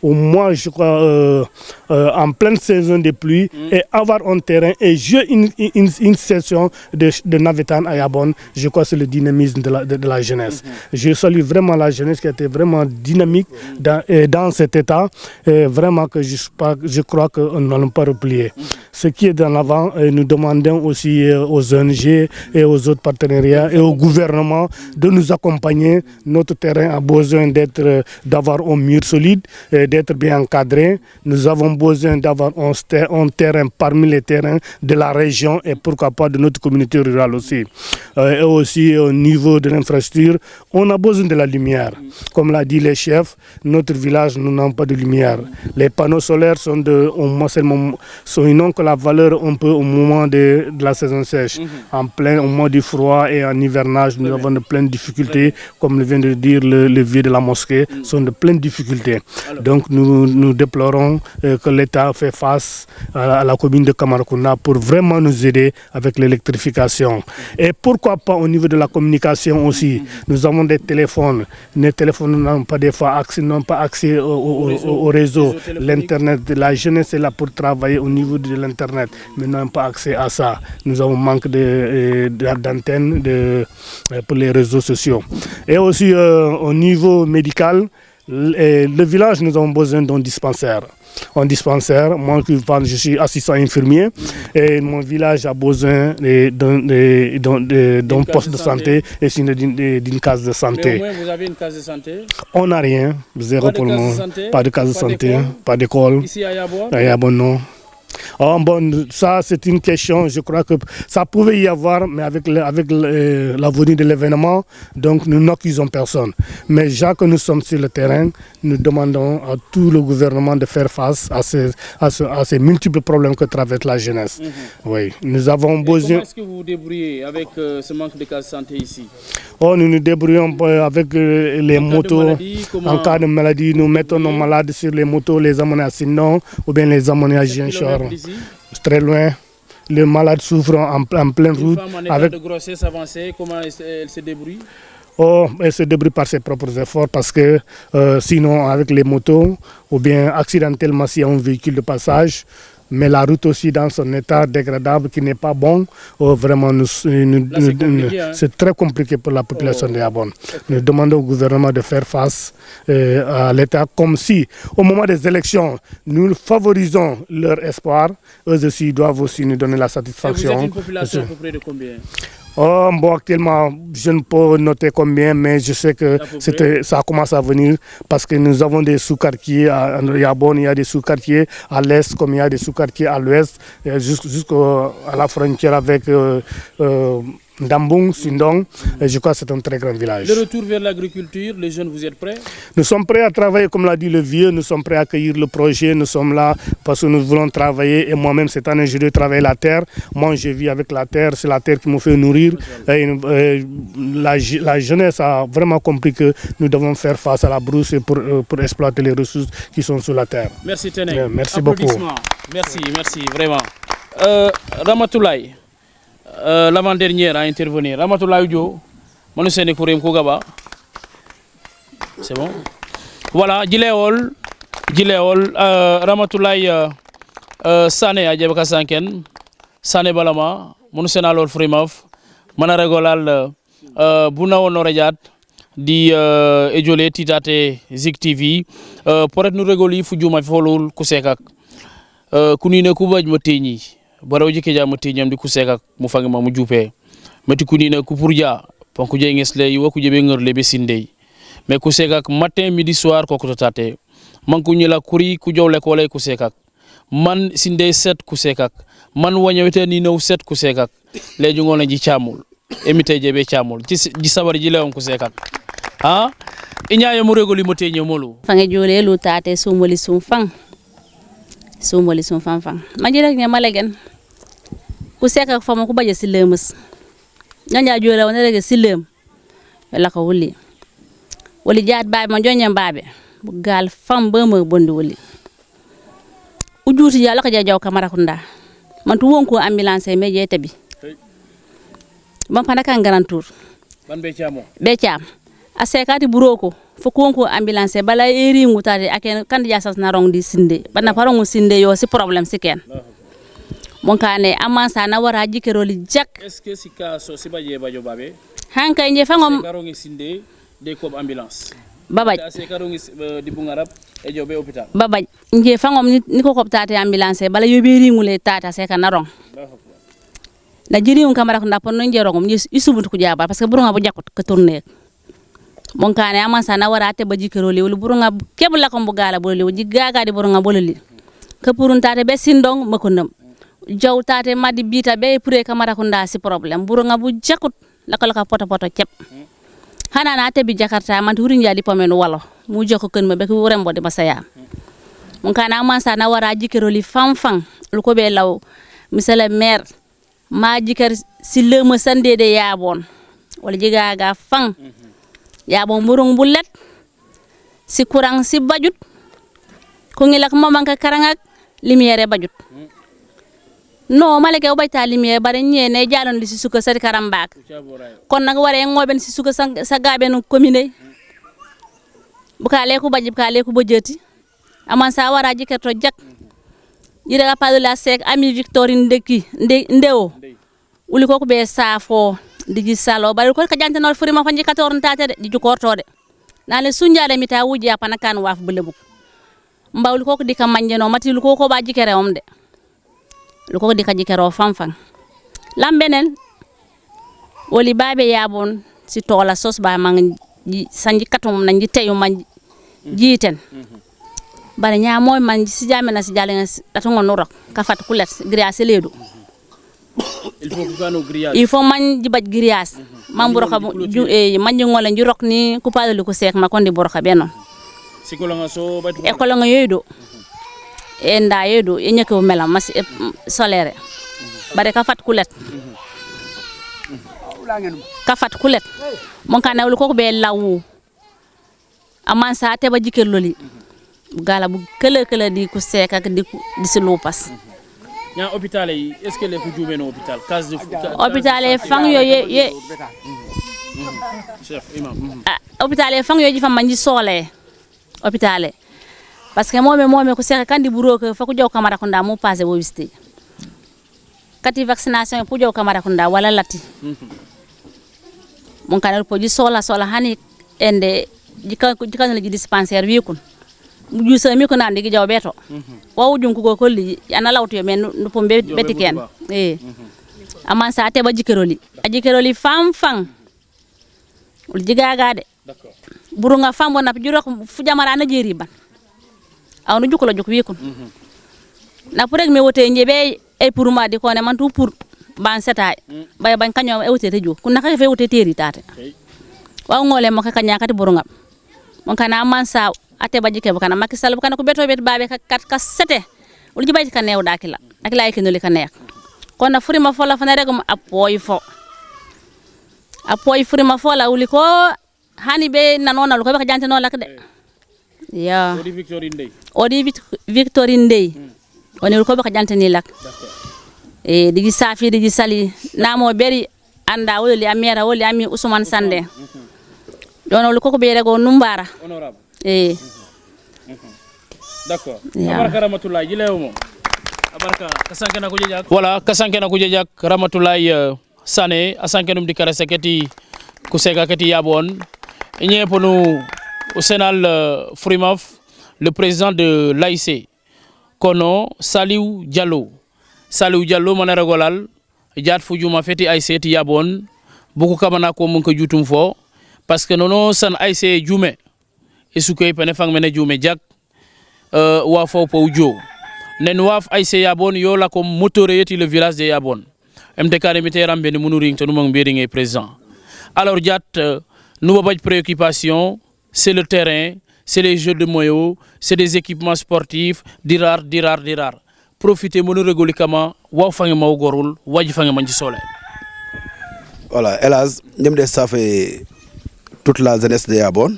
au mois, je crois, en pleine saison de pluie, et avoir un terrain et jouer une session de Navetan à Yabon, je crois que c'est le dynamisme de la jeunesse. Je salue vraiment la jeunesse qui a été vraiment dynamique dans cet état, et vraiment que je crois que nous n'allons pas replier. Ce qui est dans l'avant, nous demandons aussi aux ONG et aux autres partenariats et au gouvernement de nous accompagner. Notre terrain a besoin d'avoir un mur solide, d'être bien encadré. Nous avons besoin d'avoir un terrain parmi les terrains de la région et pourquoi pas de notre communauté rurale aussi. Et aussi au niveau de l'infrastructure, on a besoin de la lumière. Comme l'a dit les chefs, notre village, nous n'avons pas de lumière. Les panneaux solaires ils n'ont que la valeur un peu au moment de la saison sèche. Au mois du froid et en hivernage, nous avons de pleines difficultés. Comme le vient de dire le vieux de la mosquée, sont de pleines difficultés. Donc nous déplorons que l'État fait face à la commune de Kamarakuna pour vraiment nous aider avec l'électrification. Et pourquoi pas au niveau de la communication aussi. Nous avons des téléphones. Les téléphones n'ont pas des fois accès au réseau. L'Internet, la jeunesse est là pour travailler au niveau de l'Internet, mais n'ont pas accès à ça. Nous avons manque d'antennes pour les réseaux sociaux. Et aussi au niveau médical, le village, nous avons besoin d'un dispensaire. Un dispensaire, moi qui parle, je suis assistant infirmier et mon village a besoin d'un poste de santé et d'une case de santé.
Mais au moins vous avez une case de santé?
On n'a rien, zéro pour le moment. Pas de case de santé, pas d'école.
Ici à Yabon?
À Yabon, non. Oh, bon, ça c'est une question, je crois que ça pouvait y avoir, mais avec la venue de l'événement, donc nous n'accusons personne. Mais déjà que nous sommes sur le terrain, nous demandons à tout le gouvernement de faire face à ces multiples problèmes que traverse la jeunesse. Oui, nous avons besoin...
Comment est-ce que vous vous débrouillez avec ce manque de cas de santé ici?
Oh, nous nous débrouillons avec les motos. En cas de maladie, nous mettons nos malades sur les motos, les amener à Sinon ou bien les amener à Gienchor. Très loin. les malades souffrent en pleine route.
Une femme en état de grossesse avancée, comment elle se débrouille?
Oh, elle se débrouille par ses propres efforts parce que sinon, avec les motos, ou bien accidentellement, s'il y a un véhicule de passage, mais la route aussi dans son état dégradable qui n'est pas bon, vraiment, c'est très compliqué pour la population de Yabon. Nous demandons au gouvernement de faire face à l'État comme si, au moment des élections, nous favorisons leur espoir, eux aussi doivent aussi nous donner la satisfaction.
Et vous êtes une population à peu près de combien?
Bon, actuellement, je ne peux noter combien, mais je sais que ça commence à venir parce que nous avons des sous-quartiers à Yabon, il y a des sous-quartiers à l'est comme il y a des sous-quartiers à l'ouest, jusqu'à la frontière avec Ndambung, Sindong. Je crois que c'est un très grand village.
Le retour vers l'agriculture, les jeunes, vous êtes prêts?
Nous sommes prêts à travailler, comme l'a dit le vieux, nous sommes prêts à accueillir le projet, nous sommes là parce que nous voulons travailler et moi-même cette année je dois travailler la terre. Moi je vis avec la terre, c'est la terre qui me fait nourrir. La jeunesse a vraiment compris que nous devons faire face à la brousse pour exploiter les ressources qui sont sur la terre.
Merci Teneng.
Merci beaucoup.
Merci vraiment. Ramatoulaye, l'avant-dernière à intervenir. Ramatoulaye Dio, Manusene Kourim Kougaba. C'est bon? Voilà, Gileol, Ramatoulaye Sané Adjabaka Sanken, Sané Balama, Manusena Lol Frimov, Manaregolal Buna Honorejat, di ejole titate Zik TV, pour être nous rigoli, Fujuma Folul Kusekak, Kunine Kubaj Motini. Barawji ke jamu tinyam di kuseka mu fangi ma mu jupe mati kunina ku purja pon ku jenges le yo ku jebe ngor le be sindey mais kuseka matin midi soir ko ko tate man ku nyila kuri ku jowle ko lay kuseka man sindey set kuseka man wanyawete ni no set kuseka le ju ngona ji chamul emite jebe chamul ci sabar ji lewon kuseka ha inyaayo mu regoli mo teño molu
fangi jole lu tate sumoli sum fang ma jira ne malegen ku seka fama ku baje silemus nyanya jora wona rege silem la ko wuli jaat babe ma jonya babe bu gal fam ba ma bondi wuli ujuti ya la ko jaw kamara kunda man tu wonko ambulance me je tabi ban fana kan garantour
ban be chamo a sekati buroko foko wonko ambulance bala eri ngutade aken kan ja sas na rong di sinde bana farongo sinde yo si problème si ken mon kane amansa na wara jikeroli jak
est-ce que sika so sibaje bajo babe
hanka nje fangom
karongi sinde de ko ambulance
babaj
ase karongi di bungarab e jobe hôpital
babaj nje fangom ni ko tate ambulance bala yoberi ngule tata se kan rong na jiri on kamara ko ndapon no njerongom ni isubuntu ko jaba parce que burunga bu jakot ko tourner mon kane amansa na wara te baji keroli wala burunga kebla ko mbugala bolli waji gaga di burunga bolli ke purun tate be sindong makondam jaw tate madi bita be pure kamara ko nda si problème burunga bu jakut la ko poto cep hana na te bi jakarta man turi njali pomenu walo mu joko ken ma be ko rembo de masaya mon kana amansa na wara jikeroli fam lu ko be law misale maire ma jiker si lema sande de yabon wala jigaga fang yabon burung bulet si kurang si bajut ko ngilak mamanka karangak lumière bajut no maleke o bayta lumière bare ñene jalon li si suka sari karambak kon nak waré ngoben si suka sa gabe no commune bu ka le ko bajib ka le ko bojeti aman sa wara jiker to jak yira pa de la sek ami Victorine deki ndeo uli ko be safo digi salo bari ko ka jante no furima fanji 14 tate de di kortode na le sunjale mi ta wuji apana kan waf belebu mbawli ko di ka manjeno mati lu ko ba jikere om de lu ko di ka jikero fanfan lambenen woli babe yabon si tola sos ba man sanji katum nan jiteyu man jiten bari nya moy man si jamena si jale atongo no rok ka fat kulet griase ledu il faut man jibaj grias man boroka man ngol en jurok ni ku padalu ko sek ma kondi boroka benon
sikolanga so batu
e kolanga yedo e nda yedo e nyako mela mas solaire bare ka fat kulet mon kana ko be lawu aman sa te ba jikel loli gala bu kele di ku sek ak di si lu pas
nya hôpital yi est ce que les ku jume no hôpital case de
hôpital e fang yo ye
chef imam
hôpital e fang yo ji fam manji sole hôpital parce que momi ko sek kandi buro ko fa ko jaw Camara Kunda mo passé bo visité kati vaccination pour jaw Camara Kunda wala lati mon kanal po ji sola hani ende jikan le dispensaire wi kun mu sa mi ko nan digi jaw beto wawu jum ko kolli ana lawto yo men no pombe beti ken aman sa te ba jikeroli fam fang ul jigaga de
d'accord
buru nga fam wona juro fu jamara na jeri ban aw no jukolo juk wi kun na pour me wote njebe e pour ma di ko ne man tout pour ban seta bay ban kanyo e wote teju kun na ka fe wote teri tate wa ngole mo ka kanya kati buru nga mon kana man sa ate baji ke kana Macky Sall kana ko beto bet babe ka sete ul jibaji ka neew dakila akila ke no li ka neex kon na furima fola fa na regum apoy furima fola uli ko hani be nanona lu ko be jante no lak de ya odi Victorine Ndeye oni ko be jante ni lak digi safi digi sali namo beri anda woli amera woli ami Ousmane Sande dono lu ko be rego numbara
honorable d'accord abaraka rahmatullah jilewo mo abaraka kasankena ko jejak
voilà kasankena ko jejak Ramatoulaye Sané asankenum di kara seketi kuseka keti yabon nyeponu au Sénal Frimaf le président de l'AIC kono Saliou Diallo manara golal jat fujuma feti AIC ti yabon buku kamana ko mun ko jutum fo parce que nono san AIC jume esukay pene fang mene jume jak wa fo po jo nen waf AIC yabon yo la ko motoreyeti le village de yabon MDK remité rambe ni munuring to numang bering président alors jat nous baj préoccupation c'est le terrain c'est les jeux de moyens c'est des équipements sportifs dirar profiter monu regoli kama wa fangi maw gorul waji fangi manji sole
voilà hélas ñem de ça fait toute la jeunesse de Yabon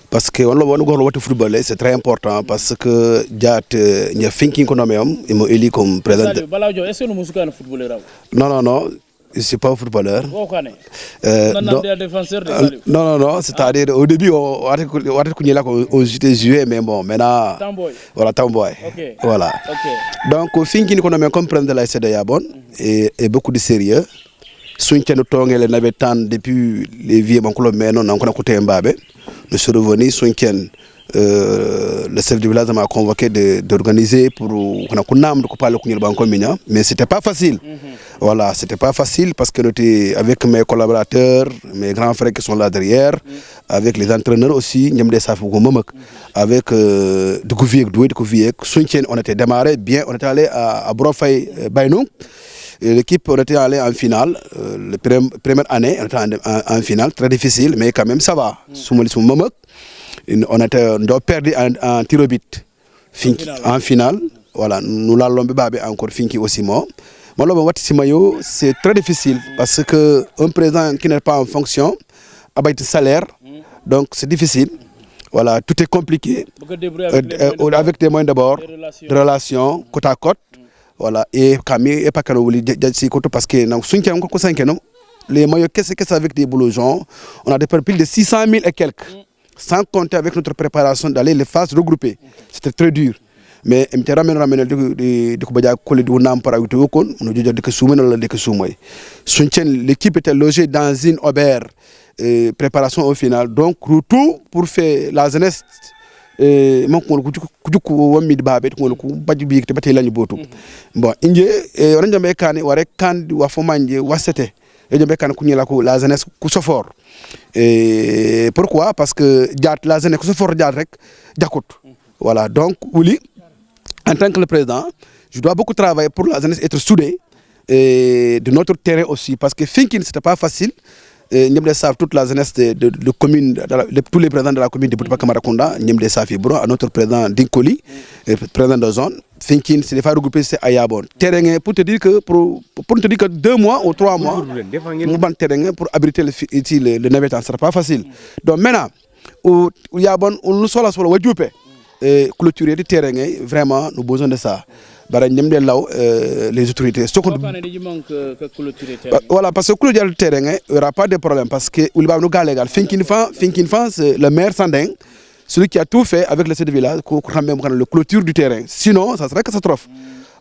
parce que on lo won gor wati football c'est très important parce que jat ña thinking ko noméum il m'a élu comme président
Baladio est-ce que nous musukana footballeur
non je suis pas footballeur non c'est-à-dire au début on j'étais joué mais bon maintenant voilà Tamboy voilà donc thinking ko noméum comme président de la l'AIC de Yabon et beaucoup de sérieux soutien tongel navetan depuis les vieux bankolo meno nan ko côté Mbabe nous sommes revenus soutien le chef du village m'a convoqué d'organiser pour qu'on parle mais c'était pas facile. Voilà, c'était pas facile parce que j'étais avec mes collaborateurs, mes grands frères qui sont là derrière, avec les entraîneurs aussi, avec Doukoviek, on était démarré bien, on était allé à Brofay Bainou. L'équipe, on était allé en finale, la première année, on était en finale, très difficile, mais quand même ça va. On a perdu en tir au but en finale. Voilà, nous l'allons encore Finki aussi moi. C'est très difficile parce qu'un président qui n'est pas en fonction a un salaire, donc c'est difficile. Voilà, tout est compliqué. Avec des moyens d'abord, des relations côte à côte. Voilà, et Camille et pas parce que les moyens qu'est-ce avec des boulons, on a dépassé plus de 600 000 et quelques. Sans compter avec notre préparation d'aller les phases regroupées. C'était très dur. Mais l'équipe était logée dans une auberge, préparation au final. Donc, tout pour faire la jeunesse. Bon, la jeunesse fort. Et pourquoi? Parce que la jeunesse fort voilà, donc Ouli, en tant que le président, je dois beaucoup travailler pour la jeunesse être soudée et de notre terrain aussi parce que Finkin c'était pas facile. Nous savons toute la jeunesse de commune, tous les présidents de la commune de Boutipa Camara Kunda, nous savons à notre président Dinkoli, président de zone. Finkin, c'est des fois regroupé à Yabon. Terrain pour te dire que 2 mois ou 3 mois, nous avons terrain pour abriter le navetan, ce n'est pas facile. Donc maintenant, au Yabon, nous sommes là sur le Wadjoupé. Clôturer le terrain, vraiment, nous avons besoin de ça. les autorités. Voilà, parce que le terrain, il n'y aura pas de problème. Parce que le maire Sandeng, celui qui a tout fait avec le chef de village, le clôture du terrain. Sinon, ça serait catastrophe.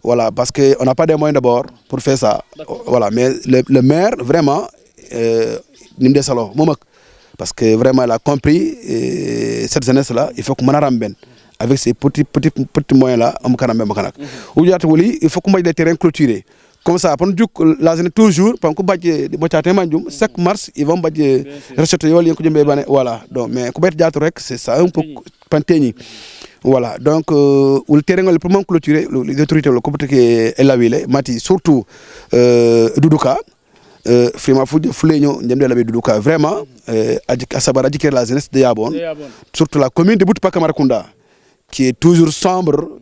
Voilà, parce qu'on n'a pas de moyens d'abord pour faire ça. Voilà, mais le maire, vraiment, parce que vraiment, elle a compris cette jeunesse-là, il faut qu'on m'en ramène. Avec ces petits moyens-là, il faut qu'on mette des terrains clôturés. Comme ça, la jeunesse toujours, chaque mars, ils vont rejeter. Voilà, donc, mais c'est ça, un peu panteni. Voilà, donc le terrain est vraiment clôturé, les autorités le surtout Doudouka. Vraiment, à la jeunesse de Yabon, surtout la commune de Boutoupa Marakunda, qui est toujours sombre,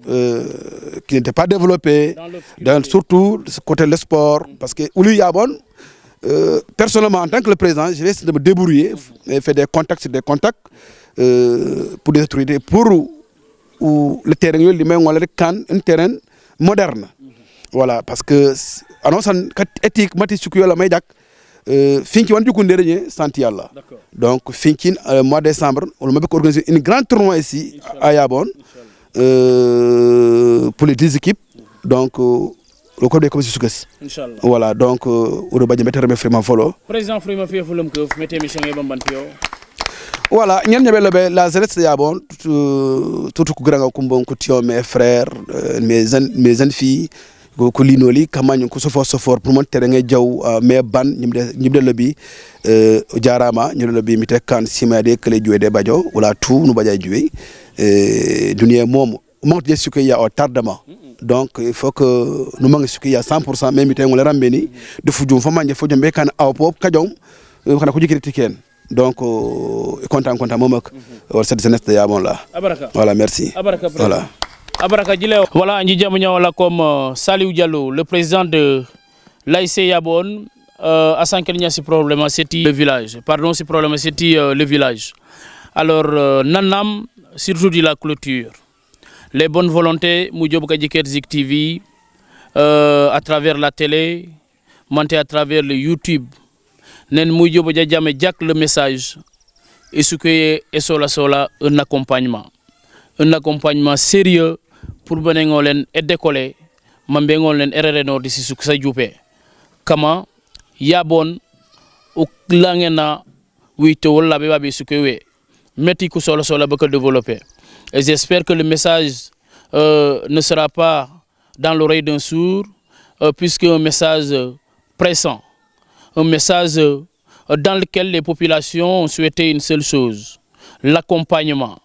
qui n'était pas développée, surtout côté le sport, parce que Yabon, personnellement, en tant que le président, je vais essayer de me débrouiller, faire des contacts sur des contacts pour des autorités, pour le terrain, un terrain moderne. Voilà, parce que éthique, donc mois de décembre on va organiser une grande tournoi ici à Yabon pour les 10 équipes, donc le club de commission Inchallah. Voilà, donc
président Frima mettez mission
voilà, la jeunesse de Yabon, tout grand mes frères, mes jeunes filles, Kolinoli, Kamany, Kosofor, pour mon terrain, mais ban, Nibde Lobby, Diarama, Nibde Mitekan, Simade, que les Dieu de Bajo, ou la tout, nous Baja Dieu, Dunia Mom, manque de ce qu'il y a tardement. Donc, il faut que nous manquions ce qu'il y a 100%, même si on les rambéni, de Foudjon, Faman, de Foudjon Bekan, Aopop, Kajom, on a connu critiquer. Donc, content, cette jeunesse de Yabon là. Voilà, merci. Voilà.
Voilà, comme Saliou Diallo, le président de l'AIC Yabon, à Sankelnia, c'est problème, c'était le village. Pardon, c'est problème, c'était le village. Alors, Nanam, surtout de la clôture. Les bonnes volontés, Moudjob Kadjiker Zik TV, à travers la télé, monté à travers le YouTube. Nen Moudjob Djadjame Djak le message. Et ce qui est sola, un accompagnement. Un accompagnement sérieux pour benengolen et décoller mambengolen erereno disi suksa jupe kama Yabon o langena wito wala be babe sukewe metti ku sola bako développer. Et j'espère que le message ne sera pas dans l'oreille d'un sourd, puisque un message pressant, un message dans lequel les populations ont souhaité une seule chose, l'accompagnement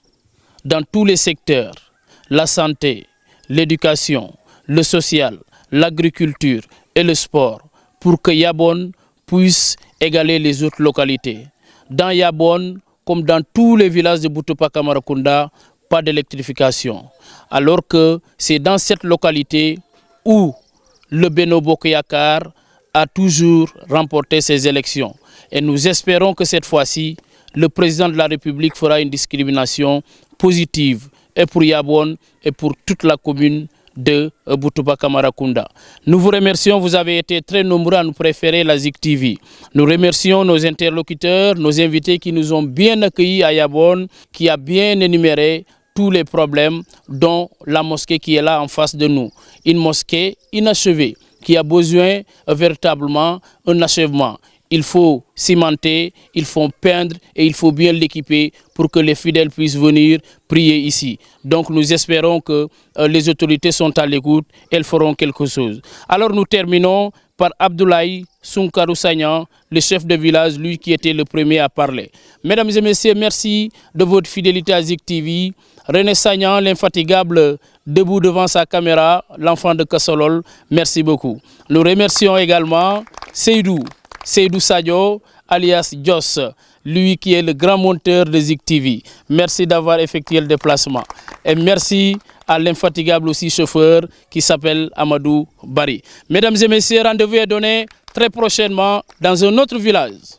dans tous les secteurs, la santé, l'éducation, le social, l'agriculture et le sport, pour que Yabon puisse égaler les autres localités. Dans Yabon, comme dans tous les villages de Boutoupa Marakunda, pas d'électrification. Alors que c'est dans cette localité où le Beno Bokoyakar a toujours remporté ses élections. Et nous espérons que cette fois-ci, le président de la République fera une discrimination positive et pour Yabon et pour toute la commune de Boutoupa Marakunda. Nous vous remercions, vous avez été très nombreux à nous préférer la Zik TV. Nous remercions nos interlocuteurs, nos invités qui nous ont bien accueillis à Yabon, qui a bien énuméré tous les problèmes, dont la mosquée qui est là en face de nous. Une mosquée inachevée, qui a besoin véritablement d'un achèvement. Il faut cimenter, il faut peindre et il faut bien l'équiper pour que les fidèles puissent venir prier ici. Donc nous espérons que les autorités sont à l'écoute, elles feront quelque chose. Alors nous terminons par Abdoulaye Sunkarou Sagnan, le chef de village, lui qui était le premier à parler. Mesdames et messieurs, merci de votre fidélité à Zik TV. René Sagnan, l'infatigable, debout devant sa caméra, l'enfant de Kassolol, merci beaucoup. Nous remercions également Seydou Sadio, alias Joss, lui qui est le grand monteur de Zik TV. Merci d'avoir effectué le déplacement. Et merci à l'infatigable aussi chauffeur qui s'appelle Amadou Bari. Mesdames et messieurs, rendez-vous est donné très prochainement dans un autre village.